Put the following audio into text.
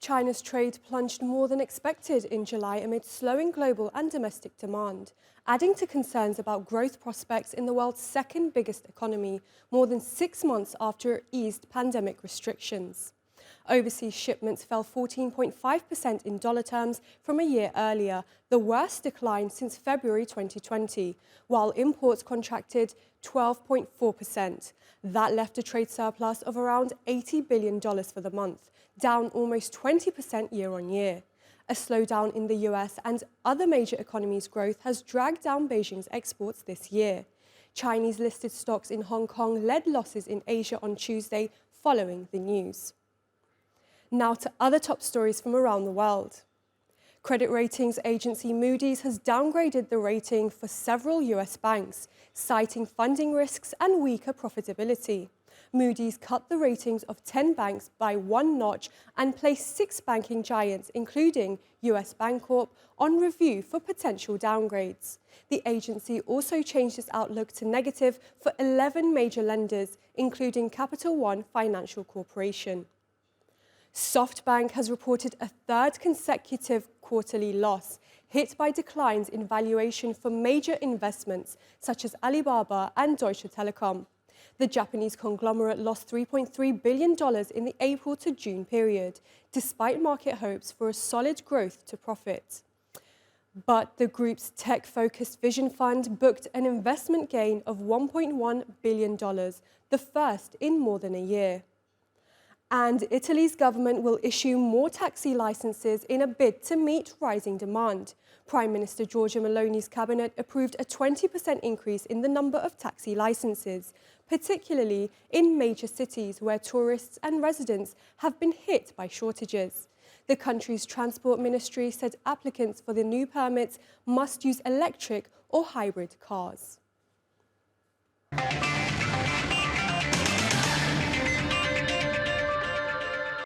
China's trade plunged more than expected in July amid slowing global and domestic demand, adding to concerns about growth prospects in the world's second biggest economy, more than 6 months after it eased pandemic restrictions. Overseas shipments fell 14.5% in dollar terms from a year earlier, the worst decline since February 2020, while imports contracted 12.4%. That left a trade surplus of around $80 billion for the month, down almost 20% year-on-year. A slowdown in the US and other major economies' growth has dragged down Beijing's exports this year. Chinese listed stocks in Hong Kong led losses in Asia on Tuesday following the news. Now to other top stories from around the world. Credit ratings agency Moody's has downgraded the rating for several US banks, citing funding risks and weaker profitability. Moody's cut the ratings of 10 banks by 1 notch and placed 6 banking giants, including US Bancorp, on review for potential downgrades. The agency also changed its outlook to negative for 11 major lenders, including Capital One Financial Corporation. SoftBank has reported a third consecutive quarterly loss, hit by declines in valuation for major investments such as Alibaba and Deutsche Telekom. The Japanese conglomerate lost $3.3 billion in the April to June period, despite market hopes for a solid growth to profit. But the group's tech-focused Vision Fund booked an investment gain of $1.1 billion, the first in more than a year. And Italy's government will issue more taxi licenses in a bid to meet rising demand. Prime Minister Giorgia Meloni's cabinet approved a 20% increase in the number of taxi licenses, particularly in major cities where tourists and residents have been hit by shortages. The country's transport ministry said applicants for the new permits must use electric or hybrid cars.